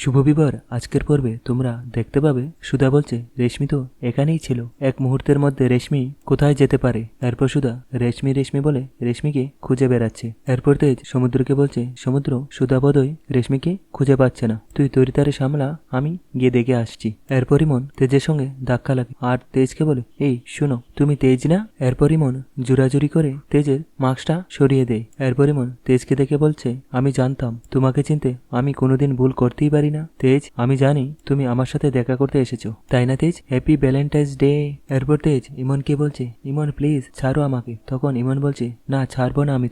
শুভ Bieber আজকের পর্বে তোমরা দেখতে পাবে সুধা বলছে রেশমি তো এখানেই ছিল, এক মুহূর্তের মধ্যে রেশমি কোথায় যেতে পারে। এরপর সুধা রেশমি বলে রেশমিকে খুঁজে বেড়াচ্ছে। এরপর তেজ সমুদ্রকে বলছে সমুদ্র সুধা বোধহয় রেশমিকে খুঁজে পাচ্ছে না, তুই তরিতারে সামলা, আমি গিয়ে দেখে আসছি। এরপর ইমন তেজের সঙ্গে ধাক্কা লাগে আর তেজকে বলে এই শোনো তুমি তেজ না। এরপর ইমন জোরাজুরি করে তেজের মাস্কটা সরিয়ে দেয়। এরপর ইমন তেজকে দেখে বলছে আমি জানতাম তোমাকে চিনতে আমি কোনোদিন ভুল করতেই পারি না তেজ, আমি জানি তুমি আমার সাথে দেখা করতে এসেছো, তাই না তেজ? Happy Valentine's day. এরপর তেজ ইমনকে বলছে ইমন প্লিজ ছাড়ো আমাকে। তখন ইমন বলছে না ছাড়বো না আমি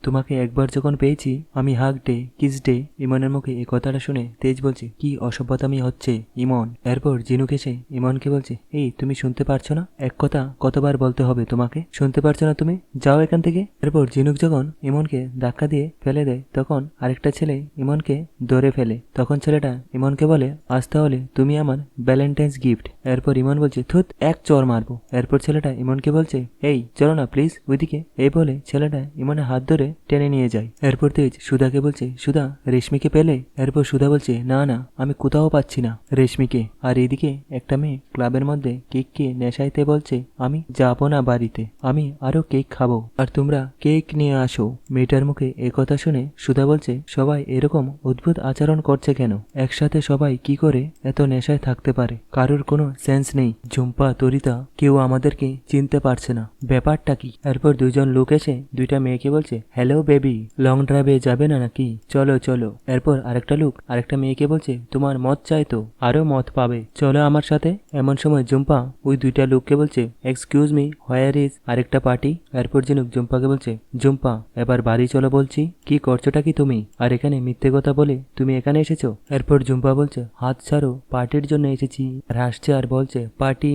তোমাকে একবার যখন পেয়েছি আমি হাগ ডে কিস ডে। ইমনের মুখে এই কথাটা শুনে তেজ বলছে কি অসভ্যতামি হচ্ছে ইমন। এরপর জিনুক এসে ইমনকে বলছে এই তুমি শুনতে পারছো না? এক কথা কতবার বলতে হবে তোমাকে? শুনতে পারছো না তুমি? যাও এখান থেকে। এরপর জিনুক যখন ইমনকে ধাক্কা দিয়ে ফেলে দেয় তখন আরেকটা ছেলে ইমনকে ধরে ফেলে। তখন ছেলেটা ইমনকে বলে আজ তাহলে তুমি আমার ভ্যালেন্টাইন্স গিফট। এরপর ইমন বলছে থুত এক চর মারবো। এরপর ছেলেটা ইমনকে বলছে এই চলো না প্লিজ ওইদিকে। এই বলে ছেলেটা ইমনের হাত ধরে টেনে নিয়ে যায়। এরপর তেজ সুধাকে বলছে সুধা রেশমিকে পেলে? এরপর সুধা বলছে না না আমি কোথাও পাচ্ছি না রেশমিকে। আর এইদিকে একটা মেয়ে ক্লাবের মধ্যে কেক খেয়ে নেশাইতে বলছে আমি যাবো না বাড়িতে, আমি আরো কেক খাবো আর তোমরা কেক নিয়ে আসো। মেয়েটার মুখে একথা শুনে সুধা বলছে সবাই এরকম অদ্ভুত আচরণ করছে কেন? একসাথে সবাই কি করে এত নেশায় থাকতে পারে? কারোর কোনো সেন্স নেই। ঝুম্পা তরিতা কেউ আমাদেরকে চিনতে পারছে না, ব্যাপারটা কি? এরপর দুইজন লোক এসে দুইটা মেয়েকে বলছে হ্যালো বেবি, লং ড্রাইভে যাবে না নাকি? চলো চলো। এরপর আরেকটা লোক আরেকটা মেয়েকে বলছে তোমার মদ চাই তো? আরো মদ পাবে, চলো আমার সাথে। এমন সময় ঝুম্পা ওই দুইটা লোককে বলছে এক্সকিউজ মি হোয়ার ইজ আরেকটা পার্টি। এরপর জিনুক ঝুম্পাকে বলছে ঝুম্পা এবার বাড়ি চলো বলছি, কি করছোটা কি তুমি? আর এখানে মিথ্যে কথা বলে তুমি এখানে এসেছো? এরপর ঝুম্পা বলছে হাত ছাড়ো, পার্টির জন্য এসেছি। আর হাসছে আর বলছে পার্টি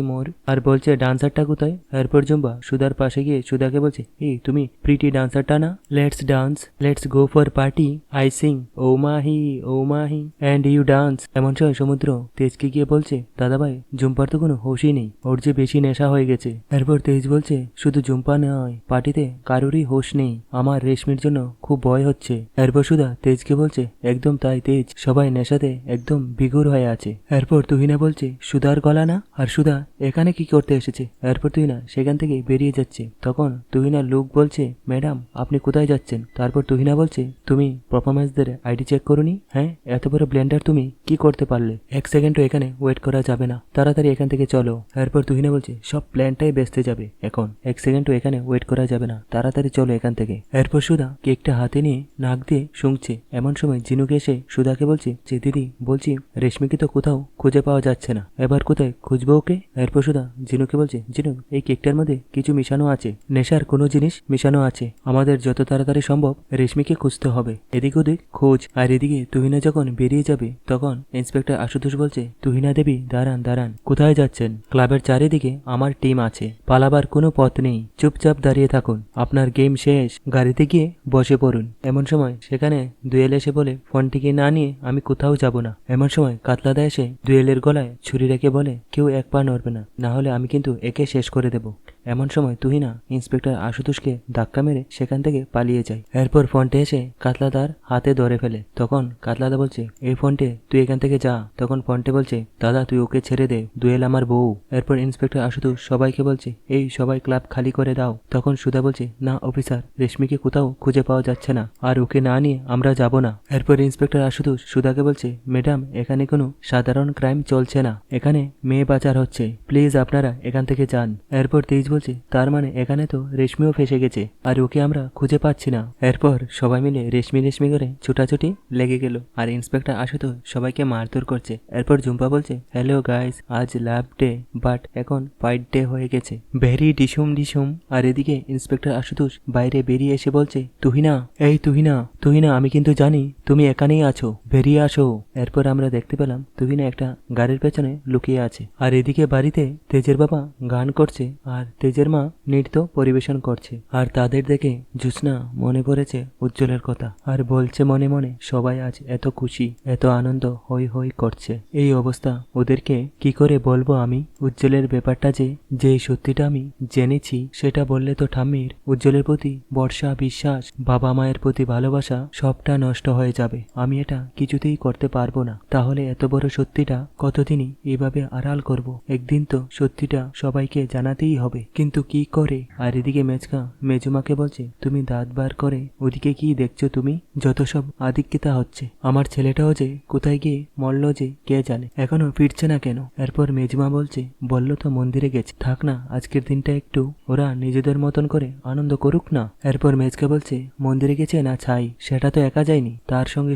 মোর আর বলছে ডান্সারটা কোথায়? এরপর ঝুম্পা সুধার পাশে গিয়ে সুধাকে বলছে এই তুমি প্রিটি ডান্সারটা না? Let's dance, let's go for party, I sing ও মাহি অ্যান্ড ইউ ডান্স। এমন সময় সমুদ্র তেজকে গিয়ে বলছে দাদাভাই ঝুম্পার তো কোনো হোশই নেই, ওর যে বেশি নেশা হয়ে গেছে। এরপর তেজ বলছে শুধু ঝুম্পা নয় পার্টিতে কারোরই হোশ নেই, আমার রেশমির জন্য খুব ভয় হচ্ছে। এরপর সুধা তেজকে বলছে একদম তাই তেজ, সবাই নেশাতে একদম বিগুর হয়ে আছে। এরপর তুহিনা বলছে সুধার গলা না? আর সুধা এখানে কি করতে এসেছে? এরপর তুহিনা সেখান থেকে বেরিয়ে যাচ্ছে। তখন তুহিনার লোক বলছে ম্যাডাম আপনি কোথায় যাচ্ছেন? তারপর তুহিনা বলছে তুমি পারফরমেন্সদের আইডি চেক করোনি? হ্যাঁ, এত বড় ব্লেন্ডার তুমি কি করতে পারলে? এক সেকেন্ডও এখানে ওয়েট করা যাবে না, তাড়াতাড়ি এখান থেকে চলো। এরপর তুহিনা বলছে সব প্ল্যানটাই বেচতে যাবে এখন, এক সেকেন্ডও এখানে ওয়েট করা যাবে না, তাড়াতাড়ি চলো এখান থেকে। এরপর সুধা কেকটা হাতে নিয়ে নাক দিয়ে শুংছে। এমন সময় জিনুক এসে সুধাকে বলছে যে দিদি বলছি রেশমিকে তো কোথাও খুঁজে পাওয়া যাচ্ছে না, এবার কোথায় খুঁজবো ওকে? এরপর সুধা জিনুকে বলছে জিনুক এই কেকটার মধ্যে কিছু মিশানো আছে, নেশার কোনো জিনিস মিশানো আছে, আমাদের যত তাড়াতাড়ি সম্ভব রেশমিকে খুঁজতে হবে, এদিক ওদিক খোঁজ। আর এদিকে তুহিনা যখন বেরিয়ে যাবে তখন ইন্সপেক্টর আশুতোষ বলছে তুহিনা দেবী দাঁড়ান, কোথায় যাচ্ছেন? ক্লাবের চারিদিকে আমার টিম আছে, পালাবার কোনো পথ নেই, চুপচাপ দাঁড়িয়ে থাকুন, আপনার গেম শেষ, গাড়িতে গিয়ে বসে পড়ুন। এমন সময় সেখানে দুয়েল এসে বলে ফোনটিকে না নিয়ে আমি কোথাও যাব না। এমন সময় কাতলাদা এসে দুয়েলের গলায় ছুরি রেখে বলে কেউ এক পা নড়বে না, না হলে আমি কিন্তু একে শেষ করে দেব। এমন সময় তুহিনা ইন্সপেক্টর আশুতোষকে ধাক্কা মেরে সেখান থেকে পালিয়ে যায়। এরপর ফোনটে এসে কাতলাদার হাতে ধরে ফেলে। তখন কাতলাদা বলছে এই ফোনটে তুই এখান থেকে যা। তখন ফোনটে বলছে দাদা তুই ওকে ছেড়ে দে, দুয়েল আমার বউ। এরপর ইন্সপেক্টর আশুতোষ সবাইকে বলছে এই সবাই ক্লাব খালি করে দাও। তখন সুধা বলছে না অফিসার, রেশমিকে কোথাও খুঁজে পাওয়া যাচ্ছে না, আর ওকে না নিয়ে আমরা যাব না। এরপর ইন্সপেক্টর আশুতোষ সুধাকে বলছে ম্যাডাম এখানে কোনো সাধারণ ক্রাইম চলছে না, এখানে মেয়ে পাচার হচ্ছে, প্লিজ আপনারা এখান থেকে যান। এরপর তেজ বলছে তার মানে এখানে তো রেশমিও ফেসে গেছে আর ওকে আমরা খুঁজে পাচ্ছি না। এরপর সবাই মিলে রেশমি করে ছুটাছুটি লেগে গেল আর ইন্সপেক্টর আশুতোষ সবাইকে মারধর করছে। এরপর ঝুম্পা বলছে হ্যালো গাইস, আজ ল্যাব ডে বাট এখন ফাইট ডে হয়ে গেছে, ভেরি ডিসুম। আর এদিকে ইন্সপেক্টর আশুতোষ বাইরে বেরিয়ে এসে বলছে তুহিনা, এই তুহিনা আমি কিন্তু জানি তুমি এখানেই আছো, বেরিয়ে আসো। এরপর আমরা দেখতে পেলাম তুহিনা একটা গাড়ির পেছনে লুকিয়ে আছে। আর এদিকে বাড়িতে তেজের বাবা গান করছে আর তেজের মা নৃত্য পরিবেশন করছে। আর তাদের দেখে জ্যোৎস্না মনে পড়েছে উজ্জ্বলের কথা, আর বলছে মনে মনে সবাই আজ এত খুশি, এত আনন্দ হই হই করছে। এই অবস্থা ওদেরকে কি করে বলবো আমি? উজ্জ্বলের ব্যাপারটা যে সত্যিটা আমি জেনেছি সেটা বললে তো ঠাম্মির উজ্জ্বলের প্রতি ভরসা, বিশ্বাস, বাবা মায়ের প্রতি ভালোবাসা সবটা নষ্ট হয়ে যাবে। আমি এটা কিছুতেই করতে পারবো না। তাহলে এত বড় সত্যিটা কতদিনই এভাবে আড়াল করব? একদিন তো সত্যিটা সবাইকে জানাতেই হবে, কিন্তু কি করে? আর এদিকে মেজকা মেজুমাকে বলছে, তুমি দাঁত বার করে ওদিকে কি দেখছো তুমি? যত সব আদিক্যতা হচ্ছে। আমার ছেলেটাও যে কোথায় গিয়ে মরল যে কে জানে, এখনো ফিরছে না কেন? এরপর মেজমা বলছে, বললো তো মন্দিরে গেছে, থাক না, আজকের দিনটা একটু ওরা নিজেদের মতন করে আনন্দ করুক না। এরপর মেজকা বলছে, মন্দিরে গেছে না ছাই, সেটা তো একা যায়নি, তার সঙ্গে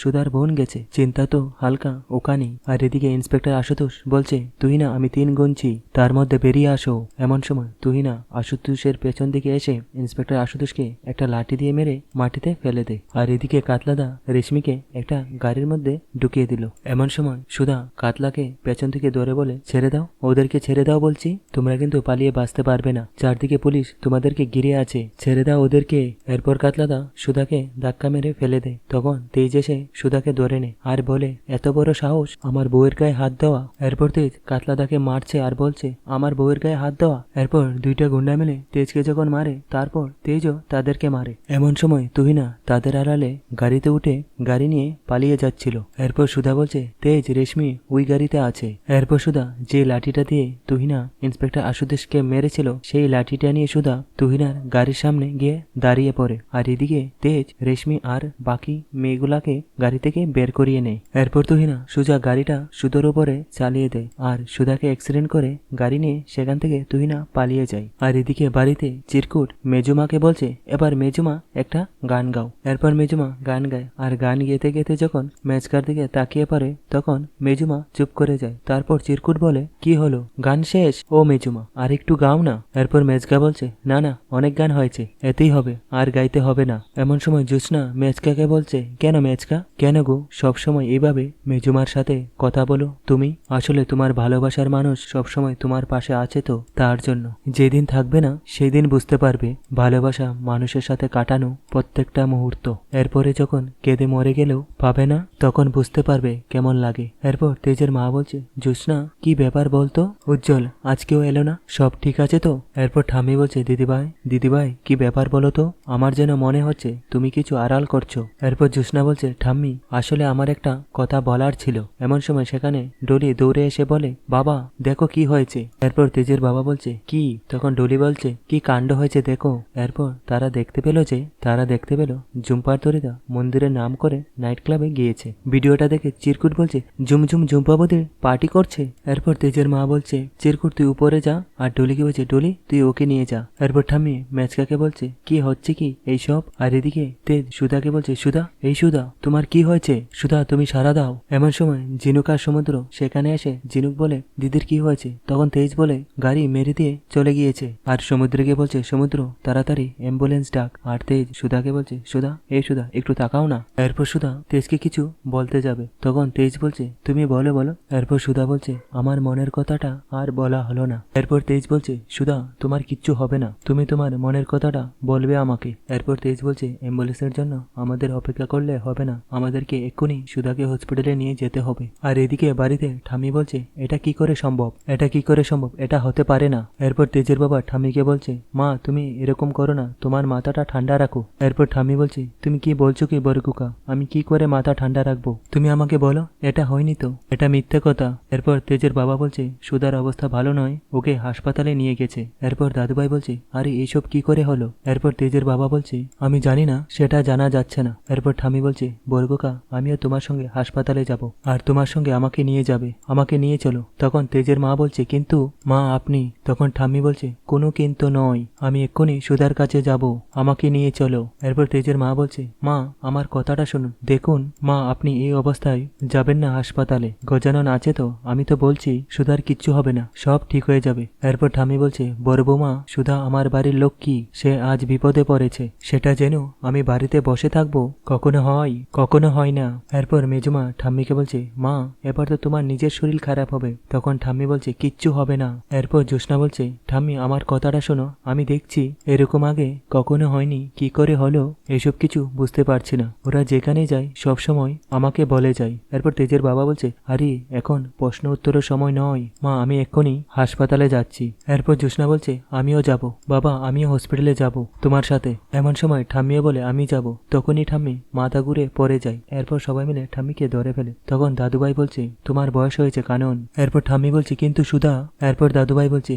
সুধার বোন গেছে, চিন্তা তো হালকা ওখানেই। আর এদিকে ইন্সপেক্টর আশুতোষ বলছে, তুই না আমি 3 গুনছি, তার মধ্যে বেরিয়ে আসো। এমন সময় তুই না আশুতোষের পেছন দিকে এসে ইন্সপেক্টর আশুতোষকে একটা লাঠি দিয়ে মেরে মাটিতে ফেলে দে। আর এদিকে কাতলাদা রেশমিকে একটা গাড়ির মধ্যে ঢুকিয়ে দিল। এমন সময় সুধা কাতলাকে পেছন থেকে ধরে বলে, ছেড়ে দাও, ওদেরকে ছেড়ে দাও বলছি, তোমরা কিন্তু পালিয়ে বাঁচতে পারবে না, চারদিকে পুলিশ তোমাদেরকে ঘিরে আছে, ছেড়ে দাও ওদেরকে। এরপর কাতলাদা সুধাকে ধাক্কা মেরে ফেলে দেয়। তখন তেজ এসে সুধাকে ধরে নেয় আর বলে, এত বড় সাহস আমার বউয়ের গায়ে হাত দেওয়া। এরপর তেজ কাতলাদাকে মারছে আর বলছে, আমার বউয়ের গায়ে হাত দেওয়া। এরপর দুইটা গুন্ডা মিলে তেজকে যখন মারে, তারপর তেজও তাদেরকে মারে। এমন সময় তুহিনা তাদের আড়ালে গাড়িতে উঠে গাড়ি নিয়ে পালিয়ে যাচ্ছিল। এরপর সুধা বলছে, তেজ রেশমি ওই গাড়িতে আছে। এরপর সুধা যে লাঠিটা দিয়ে তুহিনা ইন্সপেক্টর আশুতোষকে মেরেছিল, সেই লাঠিটা নিয়ে সুধা তুহিনার গাড়ির সামনে গিয়ে দাঁড়িয়ে পড়ে। আর এদিকে তেজ রেশমি আর বাকি মেয়েগুলাকে গাড়ি থেকে বের করিয়ে নেয়। এরপর তুহিনা সুজা গাড়িটা সুধোর উপরে চালিয়ে দেয় আর সুধাকে অ্যাক্সিডেন্ট করে গাড়ি নিয়ে সেখান থেকে তুহিনা পালিয়ে যায়। আর এদিকে বাড়িতে চিরকুট মেজুমাকে বলছে, এবার মেজুমা একটা গান গাও। এরপর মেজুমা গান গায় আর গান গেতে গেতে যখন মেজকার দিকে তাকিয়ে পড়ে, তখন মেজুমা চুপ করে যায়। তারপর চিরকুট বলে, কি হলো, গান শেষ? ও মেজুমা আর একটু গাও না। এরপর মেজকা বলছে, না না, অনেক গান হয়েছে, এতেই হবে, আর গাইতে হবে না। এমন সময় জ্যোৎস্না মেজকাকে বলছে, কেন মেজকা, কেন গো সবসময় এইভাবে মেজুমার সাথে কথা বলো তুমি? আসলে তোমার ভালোবাসার মানুষ সবসময় তোমার পাশে আছে তো, তার জন্য। যেদিন থাকবে না সেদিন বুঝতে পারবে ভালোবাসা মানুষের সাথে কাটানো প্রত্যেকটা মুহূর্ত। এরপরে যখন কেঁদে মরে গেলেও পাবে না, তখন বুঝতে পারবে কেমন লাগে। এরপর তেজের মা বলছে, জ্যোৎস্না কি ব্যাপার বলতো, উজ্জ্বল আজকেও এলো না, সব ঠিক আছে তো? এরপর ঠাম্মি বলছে, দিদিভাই কি ব্যাপার বলো তো, আমার যেন মনে হচ্ছে তুমি কিছু আড়াল করছো। এরপর জ্যোৎস্না বলছে, ঠাম্মি আসলে আমার একটা কথা বলার ছিল। এমন সময় সেখানে ডলি দৌড়ে এসে বলে, বাবা দেখো কি হয়েছে। এরপর তেজের বাবা বলছে, কি? তখন ডলি বলছে, কি কাণ্ড হয়েছে দেখো। এরপর তারা দেখতে পেল ঝুম্পার তরিদা মন্দিরের নাম করে নাইট ক্লাবে গিয়েছে। ভিডিওটা দেখে চিরকুট বলছে, ঝুমঝুম ঝুম্পাবুদের পার্টি করছে। এরপর তেজের মা বলছে, চিরকুট তুই উপরে যা, আর ডলিকে বলছে, ডলি তুই ওকে নিয়ে যা। এরপর ঠাম্মি মেজকাকে বলছে, কি হচ্ছে কি এইসব? আর এদিকে তেজ সুধাকে বলছে, সুধা তোমার কি হয়েছে? সুধা তুমি সাড়া দাও। এমন সময় ঝিনুক আর সমুদ্র সেখানে এসে ঝিনুক বলে, দিদির কি হয়েছে? তখন তেজ বলে, গাড়ি মেরে দিয়ে চলে গিয়েছে। আর সমুদ্রকে বলছে, সমুদ্র তাড়াতাড়ি অ্যাম্বুলেন্স ডাক। আর তেজ সুধাকে বলছে, সুধা একটু তাকাও না। এরপর সুধা তেজকে কিছু বলতে যাবে, তখন তেজ বলছে, তুমি বলো। এরপর সুধা বলছে, আমার মনের কথাটা আর বলা হলো না। এরপর তেজ বলছে, সুধা তোমার কিচ্ছু হবে না, তুমি তোমার মনের কথাটা বলবে আমাকে। এরপর তেজ বলছে, অ্যাম্বুলেন্সের জন্য আমাদের অপেক্ষা করলে হবে না, আমাদেরকে এক্ষুনি সুধাকে হসপিটালে নিয়ে যেতে হবে। আর এদিকে বাড়িতে ঠাম্মি বলছে, এটা কি করে সম্ভব, এটা হতে পারে না। এরপর তেজের বাবা ঠাম্মিকে বলছে, মা তুমি এরকম করো না, তোমার মাথাটা ঠান্ডা রাখো। এরপর ঠাম্মি বলছে, তুমি কি বলছো কি বরকুকা, আমি কি করে মাথা ঠান্ডা রাখবো? তুমি আমাকে বলো, এটা হয়নি তো, এটা মিথ্যে কথা। এরপর তেজের বাবা বলছে, সুধার অবস্থা ভালো নয়, ওকে হাসপাতালে নিয়ে গেছে। এরপর দাদুভাই বলছে, আরে এইসব কি করে হলো? এরপর তেজের বাবা বলছে, আমি জানি না, সেটা জানা যাচ্ছে না। এরপর ঠাম্মি বলছে, বরকুকা আমিও তোমার সঙ্গে হাসপাতালে যাব, আর তোমার সঙ্গে আমাকে নিয়ে যাবে, আমাকে নিয়ে চলো। তখন তেজের মা বলছে, কিন্তু মা আপনি। তখন ঠাম্মি বলছে, কোনো কিন্তু নয়, আমি এক্ষুনি সুধার কাছে যাব, আমাকে নিয়ে চলো। এরপর তেজের মা বলছে, মা আমার কথাটা শুনুন, দেখুন মা আপনি এই অবস্থায় যাবেন না হাসপাতালে, গজানন আছে তো, আমি তো বলছি সুধার কিচ্ছু হবে না, সব ঠিক হয়ে যাবে। এরপর ঠাম্মি বলছে, বড় বৌমা সুধা আমার বাড়ির লক্ষ্মী, সে আজ বিপদে পড়েছে, সেটা যেন আমি বাড়িতে বসে থাকবো, কখনো হয় না। এরপর মেজমা ঠাম্মিকে বলছে, মা এবার তো তোমার নিজের শরীর খারাপ হবে। তখন ঠাম্মি বলছে, কিচ্ছু হবে না। এরপর জ্যোৎস্না বলছে, ঠাম্মি আমার কথাটা শোনো, আমি দেখছি এরকম আগে কখনো হয়নি, কি করে হলো এসব কিছু বুঝতে পারছি না। ওরা যেখানে যায় সবসময় আমাকে বলে যায়। এরপর তেজের বাবা বলছে, আরে এখন প্রশ্ন উত্তরের সময় নয় মা, আমি এক্ষুনি হাসপাতালে যাচ্ছি। এরপর জোসনা বলছে, আমিও যাব বাবা, আমিও হসপিটালে যাব তোমার সাথে। এমন সময় ঠাম্মিও বলে, আমি যাব। তখনই ঠাম্মি মাথা ঘুরে পড়ে যায়। এরপর সবাই মিলে ঠাম্মিকে ধরে ফেলে। তখন দাদুভাই বলছে, তোমার বয়স হয়েছে কানন। এরপর ঠাম্মি বলছে, কিন্তু সুধা। এরপর দাদুভাই বলছে,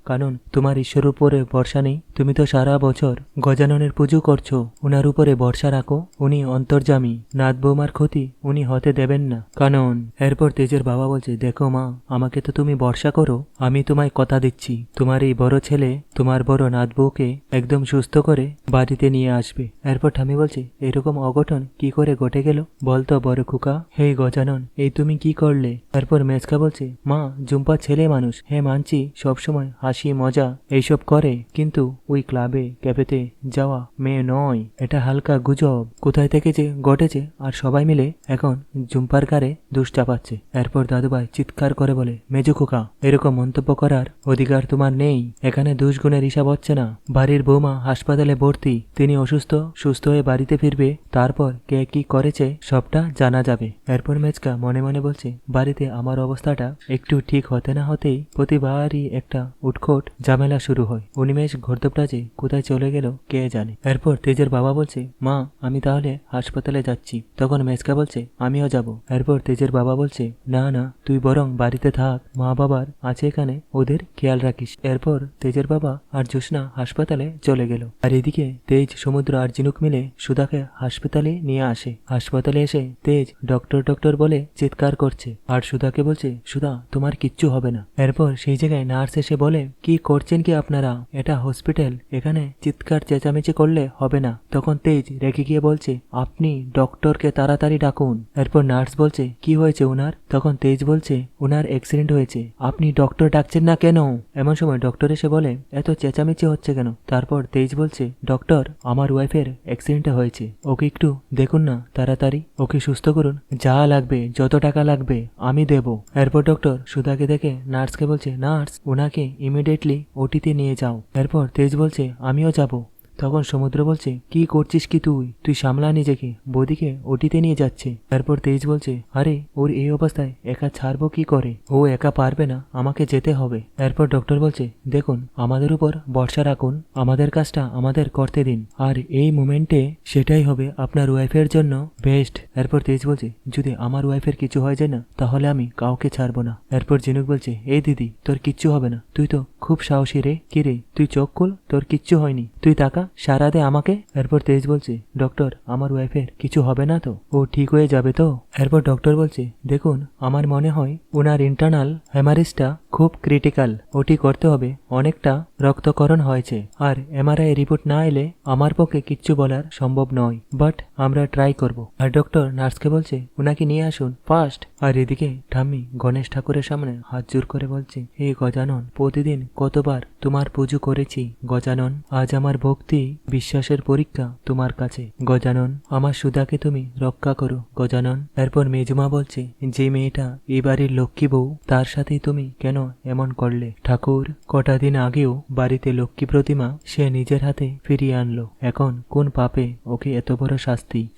কানন, তোমার ঈশ্বর উপরে ভরসা নেই? তুমি তো সারা বছর গজাননের পুজো করছো, উনার উপরে ভরসা রাখো, উনি অন্তর্যামী, নাথ বৌমার ক্ষতি উনি হতে দেবেন না কানন। এরপর তেজের বাবা বলছে, দেখো মা, আমাকে তো তুমি ভরসা করো, আমি তোমায় কথা দিচ্ছি তোমার এই বড় ছেলে তোমার বড় নাথ বউকে একদম সুস্থ করে বাড়িতে নিয়ে আসবে। এরপর ঠাম্মি বলছে, এরকম অঘটন কি করে ঘটে গেল বলতো বড় খুকা? হে গজানন, এই তুমি কি করলে? এরপর মেজকা বলছে, মা, জুম্পা ছেলে মানুষ, হ্যাঁ মানছি সবসময় হাসি মজা এইসব করে, কিন্তু ওই ক্লাবে ক্যাফেতে যাওয়া মেয়ে নয়, এটা হালকা গুজব কোথায় থেকে যে ঘটেছে, আর সবাই মিলে এখন জুম্পার কারে দোষ চাপাচ্ছে। এরপর দাদুভাই চিৎকার করে বলে, মেজু খোকা, এরকম মন্তব্য করার অধিকার তোমার নেই, এখানে দুষ্গুণের হিসাব হচ্ছে না। বাড়ির বৌমা হাসপাতালে ভর্তি, তিনি অসুস্থ, সুস্থ হয়ে বাড়িতে ফিরবে, তারপর কে কি করেছে সবটা জানা যাবে। এরপর মেজকা মনে মনে বলছে, বাড়িতে আমার অবস্থাটা একটু ঠিক হতে না হতেই প্রতিবারই একটা উটখোট ঝামেলা শুরু হয়। উনিমেষ ঘরদোপটাজে কোথায় চলে গেল কে জানে। এরপর তেজের বাবা বলছে, মা, আমি তাহলে হাসপাতালে যাচ্ছি। তখন মেজকা বলছে, আমিও যাব। এরপর তেজের বাবা বলছে, না না, তুই বরং বাড়িতে থাক, মা বাবার আছে এখানে, ওদের খেয়াল রাখিস। এরপর তেজের বাবা আর জোসনা হাসপাতালে চলে গেল। আর এদিকে তেজ, সমুদ্র আর জিনুক মিলে সুধাকে হাসপাতালে নিয়ে আসে। হাসপাতালে এসে তেজ ডক্টর ডক্টর বলে চিৎকার করছে, আর সুধাকে বলছে, সুধা, তোমার কিচ্ছু হবে না। এরপর সেই জায়গায় নার্স এসে বলে, কি করছেন কি আপনারা? এটা হসপিটাল, এখানে চিৎকার চেঁচামেচি করলে হবে না। তখন তেজ রেগে গিয়ে বলছে, আপনি ডক্টরকে তাড়াতাড়ি ডাকুন। এরপর নার্স বলছে, কি হয়েছে ওনার? তখন তেজ বলছে, ওনার অ্যাক্সিডেন্ট হয়েছে, আপনি ডক্টর ডাকছেন না কেন? এমন সময় ডক্টর এসে বলে, এত চেঁচামেচি হচ্ছে কেন? তারপর তেজ বলছে, ডক্টর, আমার ওয়াইফের অ্যাক্সিডেন্ট হয়েছে, ওকে একটু দেখুন না তাড়াতাড়ি, ওকে সুস্থ করুন, যা লাগবে, যত টাকা লাগবে আমি দেব। এরপর ডক্টর সুধাকে দেখে নার্সকে বলছে, নার্স, ওনাকে ইমিডিয়েটলি ওটিতে নিয়ে যাও। এরপর তেজ বলছে, আমিও যাব। তখন সমুদ্র বলছে, কি করছিস কি তুই সামলা নিজেকে, বৌদিকে ওটিতে নিয়ে যাচ্ছে। তারপর তেজ বলছে, আরে ওর এই অবস্থায় একা ছাড়বো কি করে, ও একা পারবে না, আমাকে যেতে হবে। এরপর ডক্টর বলছে, দেখুন, আমাদের উপর ভরসা রাখুন, আমাদের কাজটা আমাদের করতে দিন, আর এই মুমেন্টে সেটাই হবে আপনার ওয়াইফের জন্য বেস্ট। এরপর তেজ বলছে, যদি আমার ওয়াইফের কিছু হয়ে যায় না, তাহলে আমি কাউকে ছাড়বো না। এরপর জিনুক বলছে, এই দিদি, তোর কিচ্ছু হবে না, তুই তো খুব সাহসী রে, কি রে, তুই চোখ খুল, তোর কিচ্ছু হয়নি, তুই তাকা, সারা দে আমাকে। এরপর তেজ বলছে, ডক্টর, আমার ওয়াইফের কিছু হবে না তো, ও ঠিক হয়ে যাবে তো? এরপর ডক্টর বলছে, দেখুন, আমার মনে হয় ওনার ইন্টারনাল হেমারেজটা খুব ক্রিটিক্যাল, ওটি করতে হবে, অনেকটা রক্তকরণ হয়েছে, আর এমআরআই রিপোর্ট না এলে আমার পক্ষে কিচ্ছু বলার সম্ভব নয়, বাট আমরা ট্রাই করব। আর ডক্টর নার্সকে বলছে, ওনাকে নিয়ে আসুন ফার্স্ট। আর এদিকে ঠাম্মি গণেশ ঠাকুরের সামনে হাত জোর করে বলছে, হে গজানন, প্রতিদিন কতবার তোমার পুজো করেছি গজানন, আজ আমার ভক্তি বিশ্বাসের পরীক্ষা তোমার কাছে গজানন, আমার সুধাকে তুমি রক্ষা করো গজানন। এরপর মেজমা বলছে, যে মেয়েটা এই বাড়ির লক্ষ্মী বউ, তার সাথে তুমি কেন এমন করলে? ঠাকুর কটা দিন আগেও বাড়িতে লক্ষ্মী প্রতিমা সে নিজের হাতে ফিরিয়ে আনলো, এখন কোন পাপে ওকে এত বড়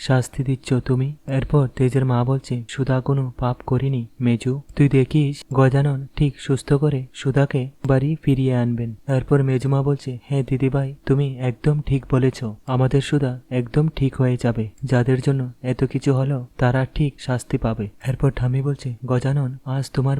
শাস্তি দিচ্ছ তুমি? এরপর তেজের মা বলছে, সুধা কোনো পাপ করিনি মেজু, তুই দেখিস গজানন ঠিক সুস্থ করে সুধাকে বাড়ি ফিরিয়ে আনবেন। এরপর মেজমা বলছে, হ্যাঁ দিদিভাই, তুমি একদম ঠিক বলেছ, আমাদের সুধা একদম ঠিক হয়ে যাবে, যাদের জন্য এত কিছু হলো তারা ঠিক শাস্তি পাবে। এরপর ঠাম্মি বলছে, গজানন, আজ তোমার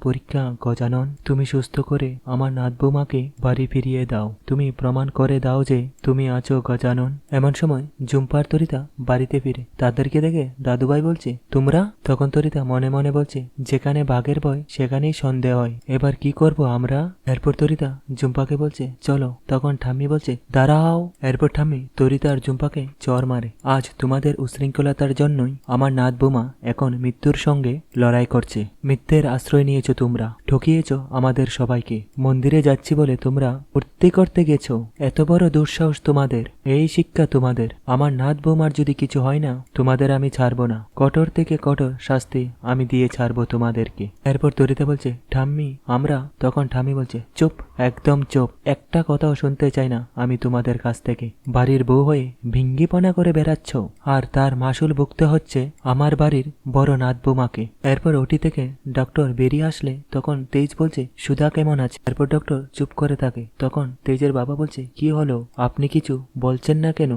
পরীক্ষা গজানন, তুমি সুস্থ করে আমার নাথ বৌমাকে বাড়ি ফিরিয়ে দাও, তুমি প্রমাণ করে দাও যে তুমি আছো গজানন। এমন সময় জুম্পার তরিতা বাড়িতে ফিরে, তাদেরকে দেখে দাদুভাই বলছে, তোমরা? তখন তরিতা মনে মনে বলছে, যেখানে বাঘের ভয় সেখানেই সন্দেহ হয়, এবার কি করব আমরা? এরপর তরিতা জুম্পাকে বলছে, চলো। তখন ঠাম্মি বলছে, দাঁড়াও। এরপর ঠাম্মি তরিতা আর জুম্পাকে চর মারে, আজ তোমাদের উশৃঙ্খলতার জন্যই জন্যই আমার নাত বোমা এখন মৃত্যুর সঙ্গে লড়াই করছে। মিথ্যের আশ্রয় নিয়েছো তোমরা, ঠকিয়েছ আমাদের সবাইকে। মন্দিরে যাচ্ছি বলে তোমরা ভর্তি করতে গেছো। এত বড় দুঃসাহস তোমাদের, এই শিক্ষা তোমাদের। আমার নাত বৌমার যদি কিছু হয় না, তোমাদের আমি ছাড়বো না। কঠোর থেকে কঠোর শাস্তি আমি দিয়ে ছাড়বো তোমাদেরকে। এরপর তরিতা বলছে, ঠাম্মি আমরা। তখন ঠাম্মি বলছে, চুপ, একদম চুপ, একটা কথাও শুনতে চাই না আমি তোমাদের কাছ থেকে। বাড়ির বউ হয়ে ভিঙ্গিপনা করে বেড়াচ্ছ, আর তার মাসুল ভুগতে হচ্ছে আমার বাড়ির বড় নাত বৌমাকে। এরপর ওটি থেকে ডক্টর বেরিয়ে আসলে তখন তেজ বলছে, সুধা কেমন আছে? এরপর ডক্টর চুপ করে থাকে। তখন তেজের বাবা বলছে, কি হলো, আপনি কিছু বলছেন না কেন?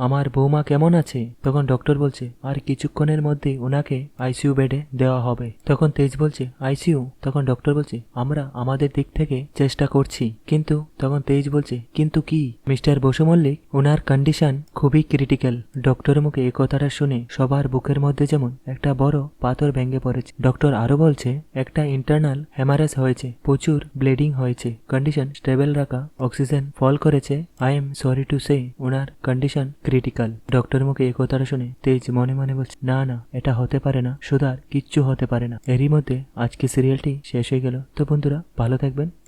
আমার বৌমা কেমন আছে? তখন ডক্টর বলছে, আর কিছুক্ষণের মধ্যে ওনাকে আইসিইউ বেডে দেওয়া হবে। তখন তেজ বলছে, আইসিইউ? তখন ডক্টর বলছে, আমরা আমাদের দিক থেকে চেষ্টা করছি। কিন্তু তখন তেজ বলছে, কিন্তু কি? মিস্টার বসু মল্লিক, ওনার কন্ডিশন খুবই ক্রিটিক্যাল। ডক্টরের মুখে এই কথাটা শুনে সবার বুকের মধ্যে যেমন একটা বড় পাথর ভেঙে পড়েছে। ডক্টর আরো বলছে, একটা ইন্টারনাল হেমারেজ হয়েছে, প্রচুর ব্লিডিং হয়েছে, কন্ডিশন স্টেবল রাখা, অক্সিজেন ফল করেছে। I am sorry to say owner condition critical. Doctor মুখে এই কথাটা শুনে তেজ মনে মনে বলছে, না না, এটা হতে পারে না, সুধার কিচ্ছু হতে পারে না। এরই মধ্যে আজকে সিরিয়ালটি শেষ হয়ে গেল। তো বন্ধুরা, ভালো থাকবেন।